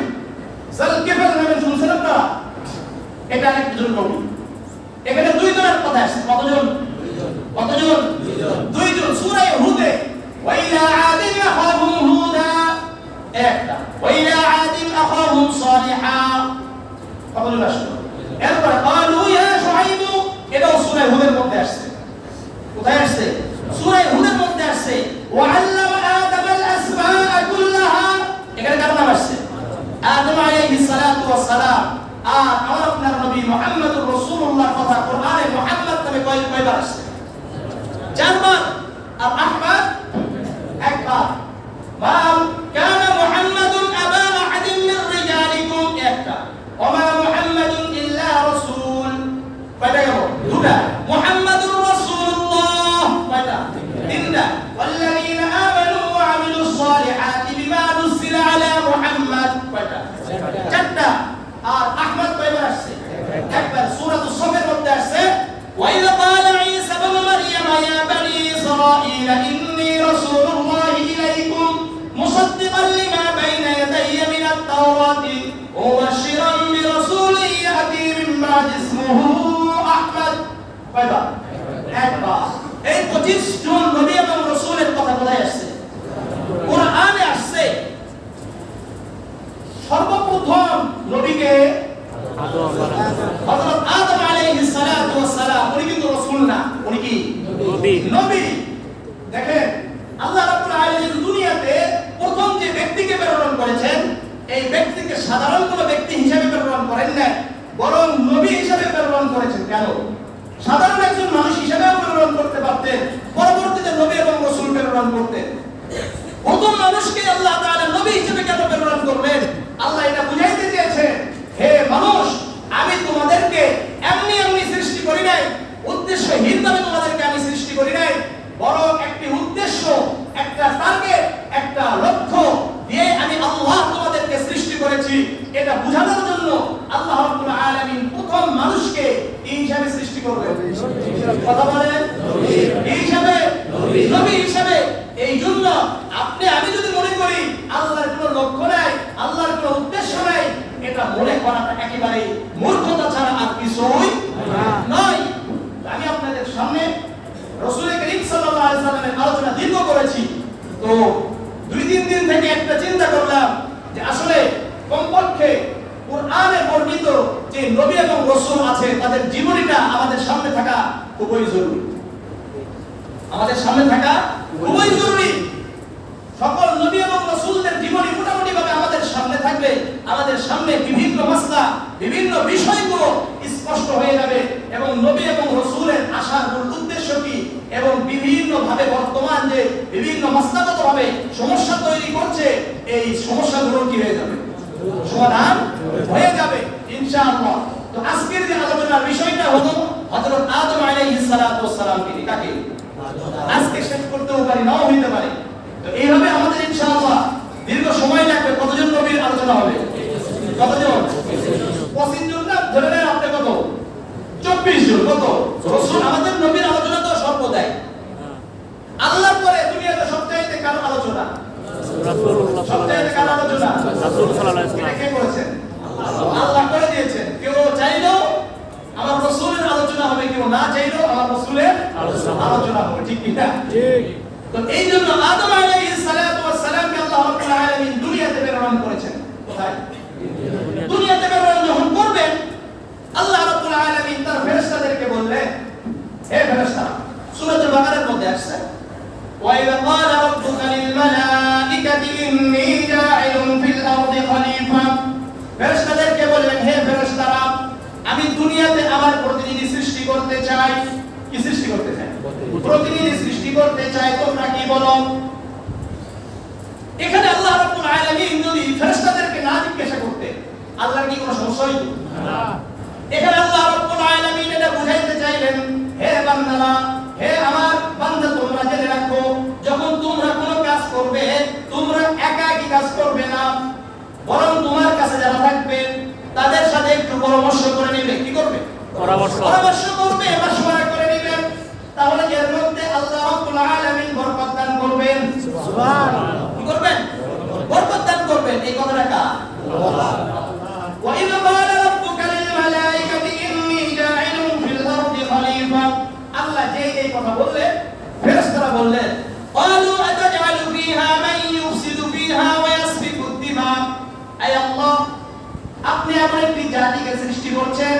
যালকিফের নামে শুনছেন আপনারা? এটা একজন নবী। এখানে 2 জনের কথা আসছে। কতজন? কতজন? 2 জন। সূরা হুদে ওয়া ইলা আদিন আখাহুম হুদা একটা ওয়া ইলা আদিন আখাহুম সালিহা কতজন আসছে? এরপর ক্বালু ইয়া শুআইব এটাও সূরা হুদের মধ্যে আসছে। কোথায় আসছে? সূরা হুদের মধ্যে আসছে। ওয়া আল্লামা আদাম আল আসমাআ কুল্লাহা এখানে কার নাম আসছে? আদম আলাইহিস সালাতু ওয়াস সালাম। আর আমার আপনার নবী মুহাম্মদুর রাসূলুল্লাহর কথা কোরআনে মুহাম্মদ নামে কয়বার আসছে? 4 বার। আর আহমদ একবার। মা কানা মুহাম্মাদুন আবা আহাদিন মির রিজালিকুম একটা। ওয়া মা মুহাম্মাদুন ইল্লা রাসূল কয়টা গেল? 2টা। মুহাম্মাদুর রাসূলুল্লাহ কয়টা? 3টা। ওয়াল্লাযীনা আমানু ওয়া আমিলুস সালিহাতি বিমা নুজিলা আলা মুহাম্মাদ কয়টা? 4টা। আর আহমদ কয়বার আসছে? একবার। সূরাতুস সফের মধ্যে আসছে ওয়া ইযা ক্বালা ঈসা ইবনু মারইয়াম ইয়া বানি ইসরাঈল ইন্নী রাসূলুল্লাহি ইলাইকুম মুসাদ্দিকান লিমা বাইনা ইয়াদাইয়া মিনাত তাওরাতি ওয়া মুবাশশিরান বিরাসূলিন ইয়াতি মিন বা'দি ইসমিহি আহমদ কয়বার? একবার। এই 25 জন নবী এবং রাসূলের কথা কোথায় আসছে? কোরআনে আসছে। সর্বপ্রথম নবীকে হযরত আদম আলাইহিস সালাতু ওয়াস সালাম উনি কিন্তু রাসূল না, উনি কি নবী। দেখেন আল্লাহ রাব্বুল আলামিন দুনিয়াতে প্রথম যে ব্যক্তিকে প্রেরণ করেছেন এই ব্যক্তিকে সাধারণ কোনো ব্যক্তি হিসেবে প্রেরণ করেন না, বরং নবী হিসেবে প্রেরণ করেছেন। কেন? সাধারণ একজন মানুষ হিসেবে প্রেরণ করতে পারতেন, পরবর্তীতে নবী এবং রাসূল প্রেরণ করতেন। প্রথম মানুষকে আল্লাহ তাআলা নবী হিসেবে কেন প্রেরণ করলেন? আল্লাহ এটা বুঝাইতে চেয়েছেন, হে মানুষ আমি তোমাদেরকে এমনি এমনি সৃষ্টি করি নাই, উদ্দেশ্যহীনভাবে তোমাদেরকে আমি সৃষ্টি করি নাই, বরং একটি উদ্দেশ্য, একটা টার্গেট, একটা লক্ষ্য দিয়ে আমি আল্লাহ তোমাদেরকে সৃষ্টি করেছি। এটা বোঝানোর জন্য আল্লাহ রাব্বুল আলামিন প্রথম মানুষকে এই হিসাবে সৃষ্টি করলেন। কথা বলেন এই হিসাবে, নবী হিসাবে। এই জন্য আপনি আমি যদি মনে করি আল্লাহর কোনো লক্ষ্য নাই, আল্লাহর কোনো উদ্দেশ্য নাই, এটা মনে করাটা একেবারে মূর্খতা ছাড়া আর কিছুই নয়। আমি আপনাদের সামনে রাসূল করিম সাল্লাল্লাহু আলাইহি ওয়াসাল্লামের আলোচনা দীর্ঘ করেছি, তো 2-3 দিন থেকে একটা চিন্তা করলাম যে আসলে কমপক্ষে কোরআনে বর্ণিত যে নবী এবং রাসূল আছে তাদের জীবনীটা আমাদের সামনে থাকা খুবই জরুরি। আমাদের সামনে থাকা খুবই জরুরি। সকল নবী এবং রাসূলদের জীবনী মোটামুটি ভাবে আমাদের সামনে থাকলে আমাদের সামনে বিভিন্ন মাসলা বিভিন্ন বিষয়গুলো স্পষ্ট হয়ে যাবে এবং নবী এবং রাসূলের আসার মূল উদ্দেশ্য কি এবং বিভিন্ন ভাবে বর্তমান যে বিভিন্ন মাসলাগত ভাবে সমস্যা তৈরি করছে এই সমস্যাগুলো কি হয়ে যাবে, সমাধান হয়ে যাবে ইনশাআল্লাহ। তো আজকের যে আলোচনার বিষয়টা হলো হযরত আদম আলাইহিস সালাতু ওয়াস সালাম কে কাকে আজকে শেষ করতেও পারি, নাও হইতে পারে। তো এইভাবে আমাদের ইনশাআল্লাহ দীর্ঘ সময় লাগবে। কতজন নবীর আলোচনা হবে? কতজন? 25 জন না, ধরে নেন আপনি কত? 24 জন। কত? রাসূল আমাদের নবীর আলোচনা তো সর্বদাই। আল্লাহর পরে দুনিয়াতে সবচাইতে কার আলোচনা? রাসূলুল্লাহ। সবচাইতে কার আলোচনা? রাসূল সাল্লাল্লাহু আলাইহি ওয়াসাল্লাম। কে করেছেন? আল্লাহ করে দিয়েছেন। কেউ চাইলেও আমার রাসূলের আলোচনা হবে, কেউ না চাইলেও আমার রাসূলের আলোচনা হবে, ঠিক কি না? ঠিক। তো এই জন্য আদম আলাইহিস সালাতু ওয়াস সালামকে আল্লাহ রাব্বুল আলামিন দুনিয়াতে প্রেরণ করেছেন। কোথায়? দুনিয়াতে প্রেরণ যখন করবেন আল্লাহ রাব্বুল আলামিন তার ফেরেশতাদেরকে বললেন, হে ফেরেশতা, সূরাতুল বাকারার মধ্যে আসছে ওয়া ইযা ক্বালা রাব্বুকা লিল মালাইকাতি ইন্নী জাইলুন ফিল আরদি খলিফা। ফেরেশতাদেরকে বললেন, হে ফেরেশতারা, আমি দুনিয়াতে আমার প্রতিনিধি সৃষ্টি করতে চাই। কি সৃষ্টি করতে চাই? প্রতিনিধি সৃষ্টি করতে চাই। তোমরা কি বলো? এখানে আল্লাহ রাব্বুল আলামিন যদি ফেরেশতাদেরকে না জিজ্ঞাসা করতে, আল্লাহর কি কোনো সমস্যা হইতো? না। এখানে আল্লাহ রাব্বুল আলামিন এটা বুঝাইতে চাইলেন, হে বান্দারা, হে আমার বান্দা, তোমরা জেনে রাখো, যখন তোমরা কোনো কাজ করবে, তোমরা একাকী কাজ করবে না, বরং তোমার কাছে যারা থাকবে তাদের সাথে একটু পরামর্শ করে নেবে। কি করবে? পরামর্শ করবে, মাশওয়ারা করে নেবেন। তাহলে এর মধ্যে আল্লাহ রাব্বুল আলামিন বরকত দান করবেন। সুবহানাল্লাহ। কি করবেন? বরকত দান করবেন। এই কথাটা কার? আল্লাহ। ওয়া ইযা ক্বালা রাব্বুকা লিল মালাইকাতি ইন্নী জাইলুন ফিল আরদি খলিফা। আল্লাহ যে এই কথা বললেন, ফেরেশতারা বললেন, ক্বালু আতাজআলু ফিহা মান ইউফসিদু ফিহা ওয়া ইয়াসফিকু দিমা। আয় আল্লাহ, আপনি এমন একটি জাতিকে সৃষ্টি করছেন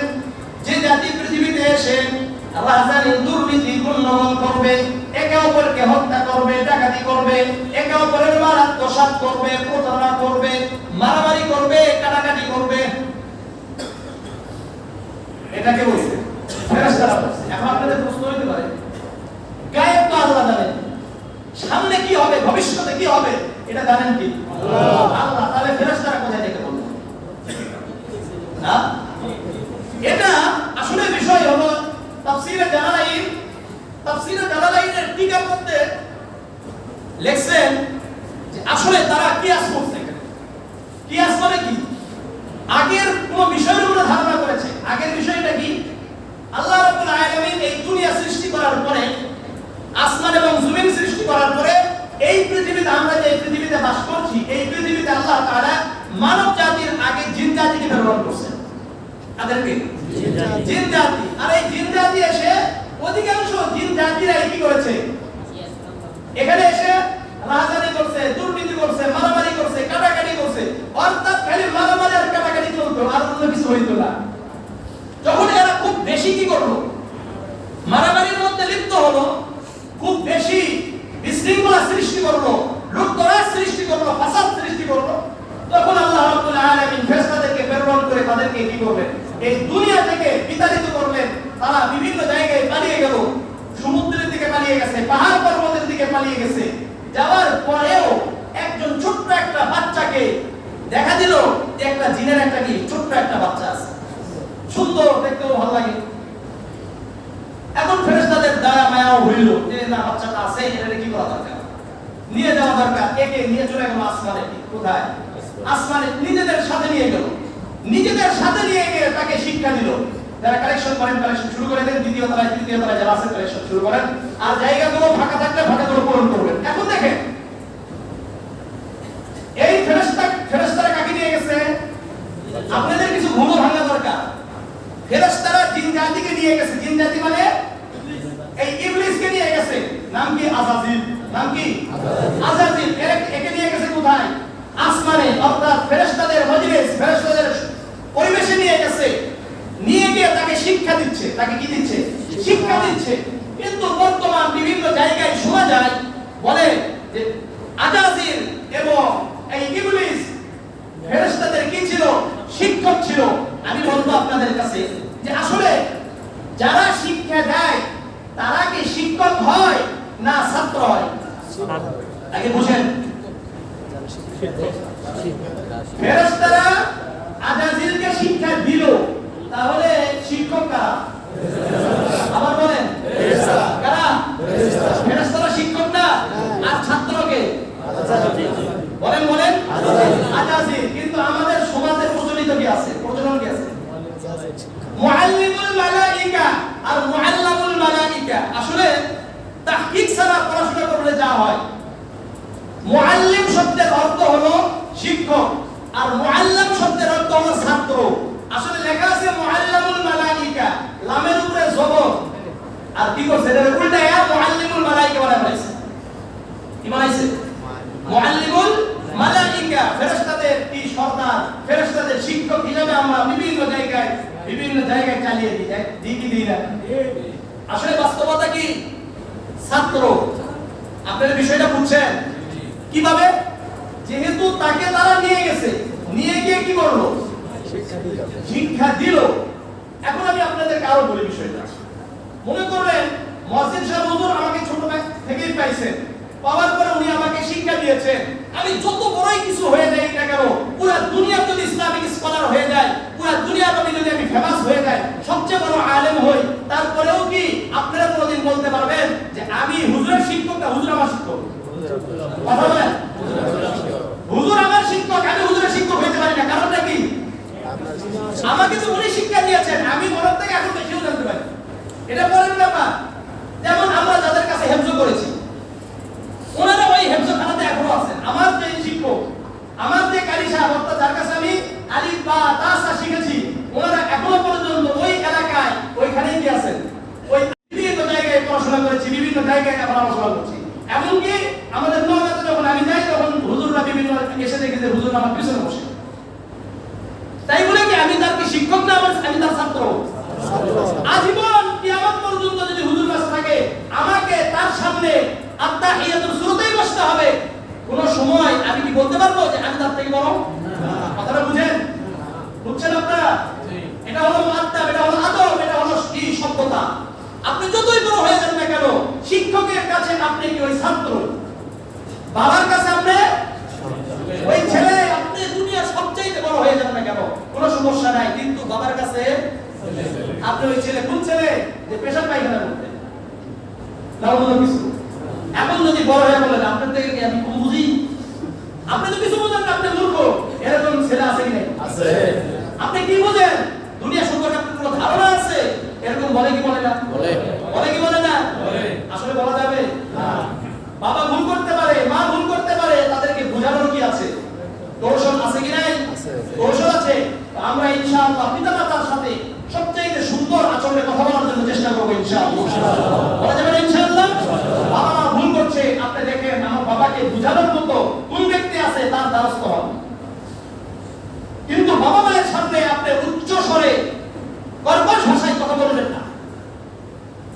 যে জাতি পৃথিবীতে এসে রাজনীতি দুর্নীতি উন্নয়ন করবে, একে অপরকে হত্যা করবে, ডাকাতি করবে, একে অপরের মাল আত্মসাৎ করবে, প্রতারণা করবে, মারামারি করবে, কাটাকাটি করবে। এটাকে বলছে ফেরেশতারা বলছে। এখন আপনাদের প্রশ্ন হতে পারে, গায়েব তো আল্লাহ জানেন, সামনে কি হবে, ভবিষ্যতে কি হবে এটা জানেন কি? আল্লাহ। তাহলে ফেরেশতারা কোথায় থেকে বললেন? না, এটা আসলে বিষয় হলো তাফসীরে জালালাইনের টিকার মধ্যে লেখছেন যে আসলে তারা কিয়াস করছে। কিয়াস মানে কি? আগের কোন বিষয়ের উপরে ধারণা করেছে। আগের বিষয়টা কি? আল্লাহ রাব্বুল আলামিন এই দুনিয়া সৃষ্টি করার পরে, আসমান এবং জমিন সৃষ্টি করার পরে, এই পৃথিবীতে আমরা যে পৃথিবীতে বাস করছি, এই পৃথিবীতে আল্লাহ তাআলা মানব জাতির আগে জিন জাতিকে ব্যবহার করেছেন। তাদেরকে জিন জাতি। আর এই জিন জাতি এসে অধিকাংশ জিন জাতিরা কি করেছে? এখানে এসে রাজনীতি করছে, দুর্নীতি করছে, মারামারি করছে, কাটাকাটি করছে। অর্থাৎ খালি মারামারি আর কাটাকাটি চলতো, আর অন্য কিছু হইতো না। যখন এরা খুব বেশি কি করলো, মারামারির মধ্যে লিপ্ত হলো, খুব বেশি বিশৃঙ্খলা সৃষ্টি করলো, লুটতরাজ সৃষ্টি করলো, ফাসাদ সৃষ্টি করলো, তখন আল্লাহ রাব্বুল আলামিন ফেরেশতাদেরকে প্রেরণ করে তাদেরকে কি করলেন? এই দুনিয়া থেকে বিতাড়িত করলেন। তারা বিভিন্ন জায়গায় পালিয়ে গেল, সমুদ্রের দিকে পালিয়ে গেছে, পাহাড় পর্বতের দিকে পালিয়ে গেছে। যাওয়ার পরেও একজন ছোট্ট একটা বাচ্চাকে দেখা দিল যে একটা জিনের একটা কি ছোট্ট একটা বাচ্চা আছে, সুন্দর, দেখতেও ভালো লাগে। এখন ফেরেশতাদের দয়া মায়াও হইল যে না, বাচ্চাটা আছে, এটা কি করা দরকার, নিয়ে যাওয়া দরকার। একে নিয়ে চলে গেল আসমানে। কোথায়? আসমানে। নিজেদের সাথে নিয়ে গেল, নিজেদের সাথে নিয়ে গিয়ে তাকে শিক্ষা দিল। যারা কালেকশন করেন, কালেকশন শুরু করে দেন, দ্বিতীয় তলায় তৃতীয় তলায় যারা আছে কালেকশন শুরু করেন, আর জায়গাগুলো ফাঁকা থাকলে ফাঁকাগুলো পূরণ করবেন। এখন দেখেন এই ফেরেশতারা কাকে নিয়ে গেছে? আপনাদের কিছু ঘুমো ভাঙা দরকার। ফেরেশতারা জিন জাতিকে নিয়ে গেছে। জিন জাতি মানে এই ইবলিসকে নিয়ে গেছে। নাম কি? আযাজিল। নাম কি? আযাজিল। একে নিয়ে গেছে কোথায়? আসমানে। অর্থাৎ ফেরেশতাদের মজলিস, ফেরেশতাদের পরিবেশে নিয়ে গেছে। নিয়ে গিয়ে তাকে শিক্ষা দিচ্ছে। তাকে কি দিচ্ছে? শিক্ষা দিচ্ছে। কিন্তু বর্তমান বিভিন্ন জায়গায় শোনা যায়, বলে যে আযাজিল এবং এই ইবলিস ফেরেশতাদের কি ছিল? শিক্ষক ছিল। আমি বলতে হয় না ছাত্র হয়? আগে বুঝেন। ফেরেশতারা আজাজিলকে শিক্ষা দিল, তাহলে শিক্ষক কারা? আবার বলেন, ফেরেশতারা। কারা? ফেরেশতারা শিক্ষক না, আর ছাত্রকে বলেন বলেন আজাজিল। কিন্তু আমাদের সমাজে প্রচলিত কি আছে? প্রচলন কি আছে? মুআল্লিমুল মালাইকা আর মুআল্লামুল মালাইকা। আসলে তাহকিক ছাড়া পড়াশোনা করলে যা হয়, মুআল্লিম শব্দের অর্থ হলো শিক্ষক আর মুআল্লাম শব্দের অর্থ হলো ছাত্র। আসলে লেখা আছে মুআল্লামুল মালাইকা, লামের উপরে জবর, আর কি করছে এর উল্টায়া মুআল্লিমুল মালাইকা বানাইছে। কি বানাইছে? মুআল্লিমুল মালাইকা। ফেরেশতাদের কি সর্দার, ফেরেশতাদের শিক্ষক হিসেবে আমরা বিভিন্ন জায়গায় চালিয়ে দিই কি দিই না? আসলে বাস্তবতা কি? ছাত্র। আপনারা বিষয়টা বুঝছেন কিভাবে? যেহেতু তাকে তারা নিয়ে গেছে, নিয়ে গিয়ে কি করলো? শিক্ষা দিল। এখন আমি আপনাদেরকে আরো বলি বিষয়টা। মনে করলেন মুয়াজ্জিন সাহেব হুজুর আমাকে ছোট থেকেই পাইছেন, পাওয়ার পরে উনি আমাকে শিক্ষা দিয়েছেন। আমি যত বড়ই কিছু হয়ে যাই না কেন, পুরো দুনিয়া যদি ইসলামিক স্কলার হয়ে যায়, পুরো দুনিয়ার মধ্যে যদি আমি ফেমাস হয়ে যাই, সবচেয়ে বড় আলেম হই, তারপরেও কি আপনারা কোনোদিন বলতে পারবেন যে আমি হুজুরের শিক্ষক না হুজুর আমার শিক্ষক? কথা বলেন। হুজুর আমার শিক্ষক, আমি হুজুরের শিক্ষক হইতে পারি না। কারণটা কি? আমাকে তো উনি শিক্ষা দিয়েছেন, আমি মনের থেকে এখন বেশিও জানতে পারি। এটা বলেন ব্যাপার। যেমন আমরা যাদের কাছে হেফজ করেছি, ওনারা ওই হেফজখানাতে এখনো আছেন। আমার যে শিক্ষক, আমার যে কারি সাহেব, অর্থাৎ যার কাছে আমি আলিফ বা তা সা শিখেছি, ওনারা এখনো পর্যন্ত ওই এলাকায় ওইখানেই কি আছেন। ওই বিভিন্ন জায়গায় পড়াশোনা করেছি, বিভিন্ন জায়গায় পড়াশোনা করছি। এমনকি আমাদের নওগাঁতে যখন আমি যাই, তখন হুজুররা বিভিন্ন এসে দেখে যে হুজুর আমার পিছনে বসে। তাই বলে কি আমি তার কি শিক্ষক না, আমি তার ছাত্র? আজীবন কিয়ামত পর্যন্ত যদি হুজুর কাছে থাকে, আমাকে তার সামনে আত্তাহিয়াতুর শুরুতেই বসতে হবে। কোন সময় আমি কি বলতে পারবো যে আমি তার থেকে বড়? কথাটা বুঝেন? বুঝছেন আপনারা? এটা হলো আদব, এটা হলো আদব, এটা হলো কি সভ্যতা। আপনি যতই বড় হয়ে যান না কেন, শিক্ষকের কাছে আপনি কি ওই ছাত্র, বাবার কাছে আপনি ওই ছেলে। আপনি দুনিয়ার সবচেয়ে বড় হয়ে যান না কেন, কোনো সমস্যা নাই, কিন্তু বাবার কাছে আপনি ওই ছেলে। কোন ছেলে? যে পেশাব পায়খানা করতে না অন্য কিছু। এখন যদি বড় হয়ে বলেন আপনার থেকে কি আমি কম বুঝি, আপনি তো কিছু বুঝেন না, আপনি মূর্খ, এরকম ছেলে আছে কি নাই? আছে। আপনি কি বুঝেন? দুনিয়া সম্পর্কে আপনার কোনো ধারণা আছে? এরকম বলে কি বলে না? বলে। বলে কি বলে না? বলে। আসলে বলা যাবে না। বাবা ভুল করতে পারে, মা ভুল করতে পারে, তাদেরকে বোঝানোর কি আছে? কৌশল আছে কি নাই? আছে। কৌশল আছে। আমরা ইনশাআল্লাহ পিতামাতার সাথে সবচেয়ে সুন্দর আচরণে কথা বলার জন্য চেষ্টা করব ইনশাআল্লাহ। বলা যাবে ইনশাআল্লাহ। বাবা মা ভুল করছে, আপনি দেখেন আমার বাবাকে বোঝানোর মতো কোন ব্যক্তি আছে, তার দ্বারস্থ হন। কিন্তু বাবা মায়ের সামনে আপনি উচ্চ স্বরে কর্কশ ভাষায় কথা বলবেন না।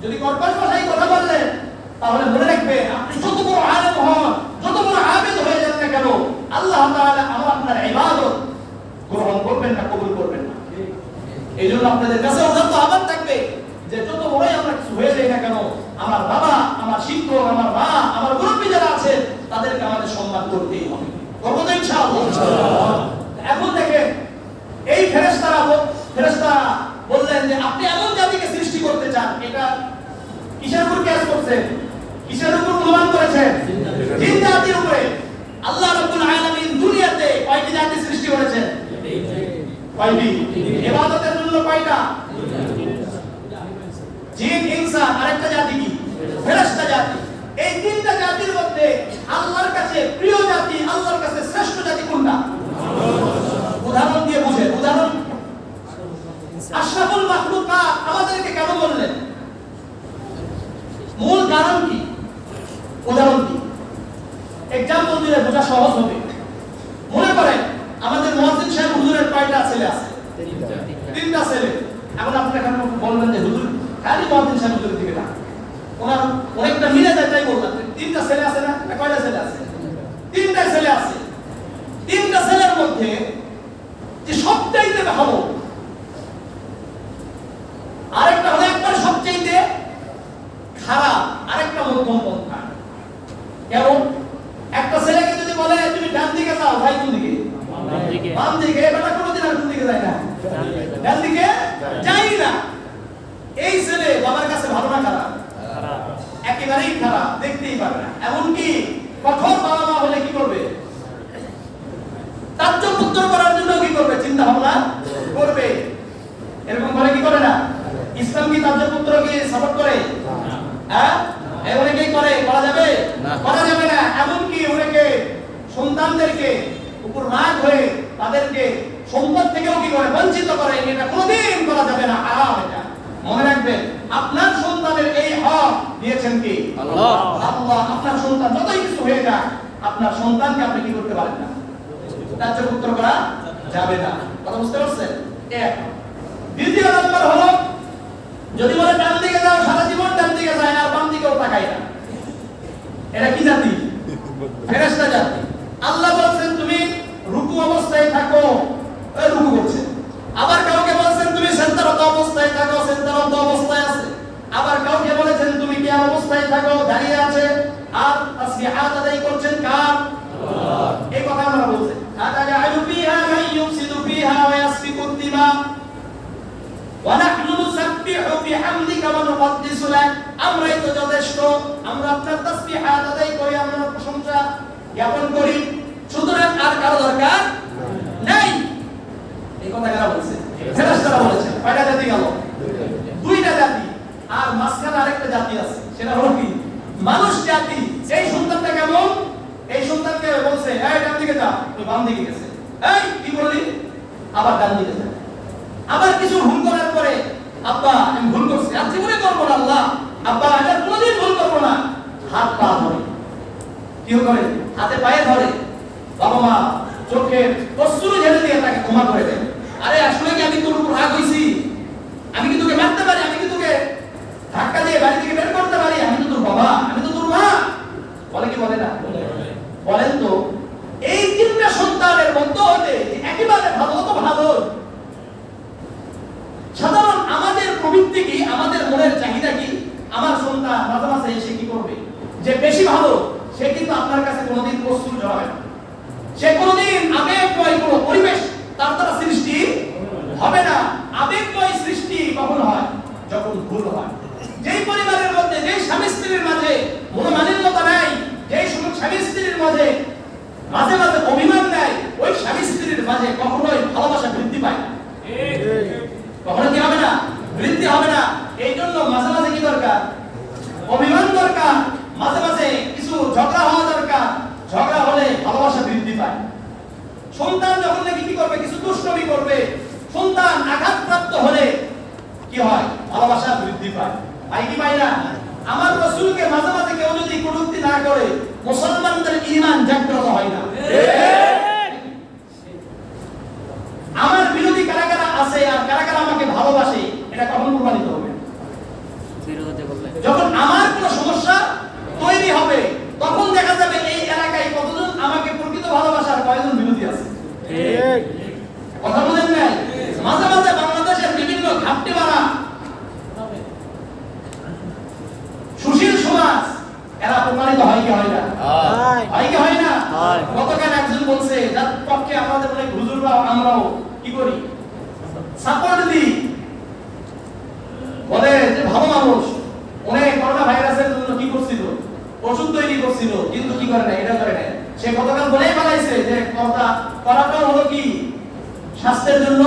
যদি কর্কশ ভাষায় কথা বললেন, তাহলে মনে রাখবেন আপনি যত বড় আলেম হন, যত বড় আবেদ হয়ে যান না কেন, আল্লাহ তাআলা আপনার ইবাদত গ্রহণ করবেন না, কবুল করবেন না। এই জন্য আপনাদের কাছে অত্যন্ত আহ্বান থাকবে যে যত বড়ই আমরা কিছু হয়ে যাই না কেন, আমার বাবা, আমার শিক্ষক, আমার মা, আমার মুরব্বী যারা আছে, তাদেরকে আমাদের সম্মান করতেই হবে। করবো তো ইনশাআল্লাহ। এখন দেখেন এই ফেরেশতারা বললেন যে আপনি এমন জাতিকে সৃষ্টি করতে চান, এটা কিসের উপর কিয়াস করছেন? কিসের উপর অনুমান করেছেন? জিন জাতির উপরে। আল্লাহ রাব্বুল আলামিন দুনিয়াতে কয়টি জাতি সৃষ্টি করেছেন? কয়টি? ইবাদতের জন্য কয়টা? জিন, ইনসান, আরেকটা জাতি কি? ফেরেশতা জাতি। এই তিনটা জাতির মধ্যে আল্লাহর কাছে প্রিয় জাতি, আল্লাহর কাছে শ্রেষ্ঠ জাতি কোনটা? উদাহরণ দিয়ে বুঝেন। উদাহরণ, আশরাফুল মাখলুকাত আমাদেরকে কেন বললেন? মূল কারণ কি? উদাহরণ কি? এক্সাম্পল দিলে বোঝা সহজ হবে। মনে করেন আমাদের মুয়াজ্জিন সাহেব হুজুরের কয়টা ছেলে আছে? তিনটা ছেলে। এখন আপনি এখানে বলবেন যে হুজুর খালি মুয়াজ্জিন সাহেব হুজুরের দিকে না, ওনার অনেকটা মিলে যায়, তাই বললাম। তিনটা ছেলে আছে না? কয়টা ছেলে আছে? তিনটা ছেলে আছে। তিনটা ছেলের মধ্যে যে সবচাইতে ভালো, আরেকটা হলো একবার সবচাইতে খারাপ, আরেকটা একটা মধ্যম পন্থা। কেমন? একটা ছেলেকে যদি বলে তুমি ডান দিকে যাও, ভাই কোন দিকে? বাম দিকে। বেটা কোনোদিন আর কোন দিকে যায় না? ডান দিকে যাই না। এই ছেলে বাবার কাছে ভালো না খারাপ? একেবারেই খারাপ, দেখতেই পারে না। এমনকি কঠোর বাবা মা হলে কি করবে? তার পুত্র করার জন্য কি করবে? চিন্তা ভাবনা করবে। এরকম করে কি করে না? ইসলাম কি তার পুত্রকে সাপোর্ট করে? হ্যাঁ, অনেকে করে। করা যাবে? করা যাবে না। এমনকি অনেকে সন্তানদেরকে উপর রাগ হয়ে তাদেরকে সম্পদ থেকেও কি করে? বঞ্চিত করে। এটা কোনোদিন করা যাবে না, হারাম এটা। মনে রাখবেন, আপনার সন্তানের এই হক দিয়েছেন কি? আল্লাহ। আল্লাহ। আপনার সন্তান যতই কিছু হয়ে যাক, আপনার সন্তানকে আপনি কি করতে পারেন না? তার পুত্র করা যাবে না। কথা বুঝতে পারছেন? এক। দ্বিতীয় নাম্বার হলো, যদি বলে ডান দিকে যাও, সারা জীবন ডান দিকে যায় আর বাম দিকেও তাকায় না, এটা কি জাতি? ফেরেশতা জাতি। আল্লাহ বলেন তুমি রুকু অবস্থায় থাকো, রুকু করছে। আবার কাউকে বলেছেন তুমি সেজদারত অবস্থায় থাকো, সেজদারত অবস্থায় আছে। আবার কাউকে বলেছেন তুমি কিয়াম অবস্থায় থাকো, দাঁড়িয়ে আছে। আর তাসবিহাত আদায় করছেন কার? আল্লাহ। এই কথা আমরা বলছি। আতাজালু ফিহা মান ইউফসিদু ফিহা ওয়া ইয়াসফিকু দিমা ওয়া নাহনু নুসাব্বিহু বিহামদিকা ওয়া নুকদ্দিসু লাক। আমরাই তো যথেষ্ট, আমরা আপনার তাসবিহাত আদায় করি, আমরা প্রশংসা জ্ঞাপন করি, সুতরাং আর কারো দরকার নাই। এই কথা কারা বলছে? ফেরেশতারা বলেছেন। কয়টা জাতি গেল? দুইটা জাতি। আর মাঝখানে আরেকটা জাতি আছে, সেটা হলো কি? মানুষ জাতি। এই সন্তানটা কেমন? এই সন্তানকে বলছে এই ডান দিকে যা, তুই বাম দিকে গেছে। এই কি বললি? আবার ডান দিকে যা। আবার কিছু ভুল করার পরে, আব্বা আমি ভুল করছি, আর জীবনে করবো না আল্লাহ, আব্বা এটা কোনোদিন ভুল করবো না। হাত পা ধরে, কি করে? হাতে পায়ে ধরে। বাবা মা চোখের অশ্রু ঝেড়ে দিয়ে তাকে ক্ষমা করে দেন। আরে আসলে কি আমি তোর উপর রাগ হইছি? আমি কি তোকে মারতে পারি? আমি কি তোকে ধাক্কা দিয়ে বাড়ি থেকে বের করতে পারি? আমি তো তোর বাবা, আমি তো তোর মা। বলে কি বলে না? বলেন তো, এই তিনটা সন্তানের মধ্যে হতে একেবারে ভালো তো ভালো। সাধারণ আমাদের প্রবৃত্তি কি, আমাদের মনের চাহিদা কি? আমার সন্তান মাঝে মাঝে এসে কি করবে? যে বেশি ভালো সে কিন্তু আপনার কাছে কোনোদিন প্রস্তুত হবে না। সে কোনোদিন আবেগময় কোনো পরিবেশ তার দ্বারা সৃষ্টি হবে না। আবেগময় সৃষ্টি কখন হয়? যখন ভুল হয়। যেই পরিবারের মধ্যে, যেই স্বামী স্ত্রীর মাঝে মনোমালিন্যতা নাই, যেই স্বামী স্ত্রীর মাঝে মাঝে মাঝে অভিমান নাই, ওই স্বামী স্ত্রীর মাঝে কখনোই ভালোবাসা বৃদ্ধি পায় না। কখনো কি হবে না? বৃদ্ধি হবে না। এই জন্য মাঝে মাঝে কি দরকার? অভিমান দরকার। মাঝে মাঝে কিছু ঝগড়া হওয়া দরকার। ঝগড়া হলে ভালোবাসা বৃদ্ধি পায়। সন্তান যখন নাকি কি করবে? কিছু দুষ্টমি করবে। সন্তান আঘাতপ্রাপ্ত হলে কি হয়? ভালোবাসা বৃদ্ধি পায়। পাই কি পাই না? আমার রাসূলকে মাঝে মাঝে কেউ যদি কটূক্তি না করে, মুসলমানদের ঈমান জাগ্রত হয় না। আমার বিরোধী কারা কারা আছে আর কারা কারা আমাকে ভালোবাসে, এটা কখন প্রমাণিত হবে? যখন আমার কোনো সমস্যা তৈরি হবে, তখন দেখা যাবে এই এলাকায় কতজন আমাকে প্রকৃত ভালোবাসার, কয়জন বিরোধী আছে। কথা বলেন নাই? মাঝে মাঝে বাংলাদেশের বিভিন্ন ঘাপটি মারা সুশীল সমাজ, এরা প্রমাণিত হয় কি হয় না? হয় কি হয় না? গতকাল একজন বলছে, যার পক্ষে আমাদের অনেক হুজুররা আমরাও কি করি? সাপোর্ট দিই। বলে যে ভালো মানুষ, অনেক করোনা ভাইরাসের জন্য কি করছিল? ওষুধ তৈরি করছিল, কিন্তু কি করে না? এটা করে না। সে গতকাল বলেই ফেলাইছে যে করাটা হলো কি? স্বাস্থ্যের জন্য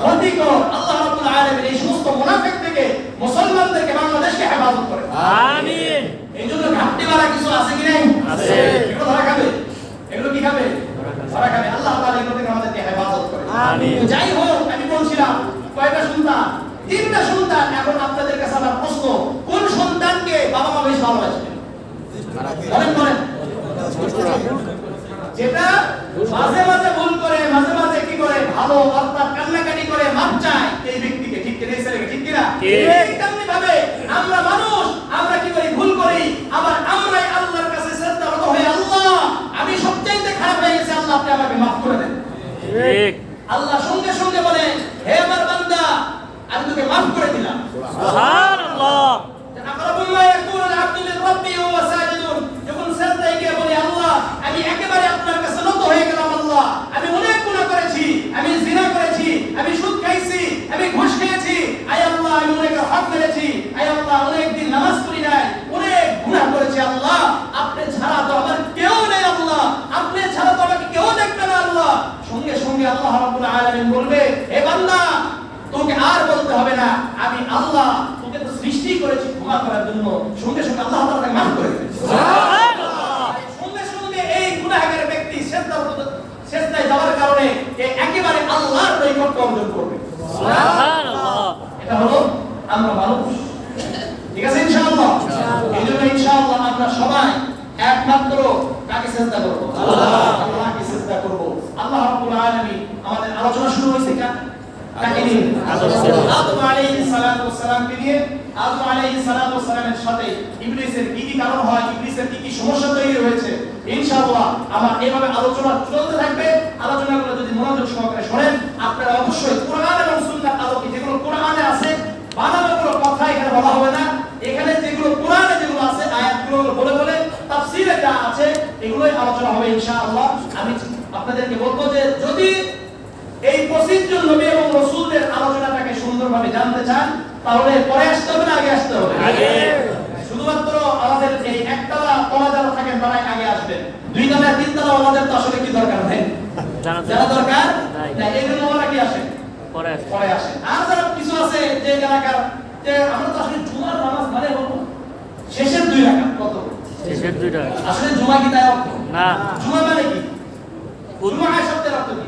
ক্ষতিকর। আল্লাহ রাব্বুল আলামিন এই সমস্ত মুনাফিক থেকে মুসলমানদেরকে, বাংলাদেশকে হেফাজত করে। আমিন। এই জন্য ঘাটতি মারা কিছু আছে কি নাই? আছে। এগুলো ধরা খাবে? এগুলো কি খাবে? ধরা খাবে। আল্লাহ তাআলা এগুলো থেকে আমাদেরকে হেফাজত করে। আমিন। যাই হোক, আমি বলছিলাম কয়টা সন্তান? তিনটা সন্তান। এখন আপনাদের কাছে আমার প্রশ্ন, কোন সন্তানকে বাবা মা বেশি ভালোবাসবে? বলেন বলেন। যেটা মাঝে মাঝে ভুল করে, মাঝে মাঝে কি করে? ভালো অর্থাৎ কান্নাকাটি করে মাপ চায় এই ব্যক্তিকে। ঠিক কি ছেলেকে? ঠিক কি না? তেমনি ভাবে আমরা মানুষ, আমরা কি করি? ভুল করি। আবার আমরাই আল্লাহর কাছে সেজদারত হয়ে, আল্লাহ আমি সবচাইতে খারাপ হয়ে গেছি, আল্লাহ আপনি আমাকে মাফ করে দেন। ঠিক। আল্লাহ সঙ্গে সঙ্গে বলে, হে আমার বান্দা, আমি তোকে মাফ করে দিলাম। সুবহানাল্লাহ। আকরাবুল মা ইয়াকুনু আল-আবদু লির করেছি, আল্লাহ আপনি ছাড়া তো আমার কেউ নেই, আল্লাহ আপনি ছাড়া তো আমাকে কেউ দেখবে না আল্লাহ। সঙ্গে সঙ্গে আল্লাহ রাব্বুল আলামিন বলবে, হে বান্দা তোকে আর বলতে হবে না, আমি আল্লাহ তোকে তো সৃষ্টি করেছি ক্ষমা করার জন্য। সঙ্গে সঙ্গে আল্লাহ তাআলা তাকে মাফ করে দেবে। সুবহানাল্লাহ। সঙ্গে সঙ্গে এই গুনাহগার ব্যক্তি সেজদায় যাওয়ার কারণে একেবারে আল্লাহর নৈকট্য অর্জন করবে। সুবহানাল্লাহ। এটা হলো আমরা মানুষ, ঠিক আছে ইনশাআল্লাহ। এইজন্য ইনশাআল্লাহ আমরা সবাই একমাত্র কাকে সিজদা করব? আল্লাহকে সিজদা করব। আল্লাহ রাব্বুল আলামিন আমাদের আলোচনা শুরু হয়েছে কাকে নিয়ে? আদম আলাইহিস সালাতু ওয়াস সালামকে নিয়ে। আদম আলাইহিস সালাতু ওয়াস সালামের সাথে ইবলিসের কি কি কারণ হয়, ইবলিসের কি কি সমস্যা তৈরি হয়েছে, ইনশাআল্লাহ আমার এইভাবে আলোচনা চলতে থাকবে। আলোচনাগুলো যদি মনোযোগ সহকারে শুনেন, আপনারা অবশ্যই কোরআন এবং সুন্নাহর আলোকে যেগুলো কোরআনে আছে, বানানো কোনো কথা এখানে বলা হবে না। এখানে যেগুলো কোরআনে যেগুলো আছে আয়াতগুলো বলে বলে তাফসীরে যা আছে এগুলোই আলোচনা হবে ইনশাআল্লাহ। আমি আপনাদেরকে বলবো যে যদি এই 25 জন নবী এবং রাসূলদের আলোচনাটাকে সুন্দরভাবে জানতে চান তাহলে পরে আসতে হবে না আগে আসতে হবে? আগে। শুধুমাত্র আমাদের এই একতলা তলা যারা থাকেন তারাই আগে আসবেন, দুই তলা তিন তলা আমাদের তো আসলে কি দরকার নেই, জানা দরকার না। এই জন্য ওরা কি আসে? পরে আসে। আর যারা কিছু আছে যে এলাকার যে আমরা তো আসলে জুমার নামাজ মানে বলবো শেষের 2 রাকাত, কত? শেষের 2 রাকাত। আসলে জুমা কি তাই অর্থ না? জুমা মানে কি? জুমা শব্দের অর্থ কি?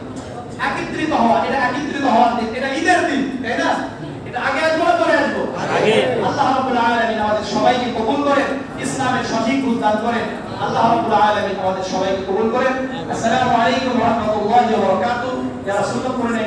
একত্রিত হওয়া। এটা একত্রিত হওয়ার দিন, এটা ঈদের দিন, তাই না? এটা আগে আসবো না পরে আসবো? আগে। আল্লাহ রাব্বুল আলামিন আমাদের সবাইকে কবুল করেন, ইসলামের সঠিক বুঝ দান করেন। আল্লাহ রাব্বুল আলামিন আমাদের সবাইকে কবুল করেন। আসসালামু আলাইকুম ওয়া রাহমাতুল্লাহি ওয়া বারাকাতুহু। যারা সুন্নাত পড়েন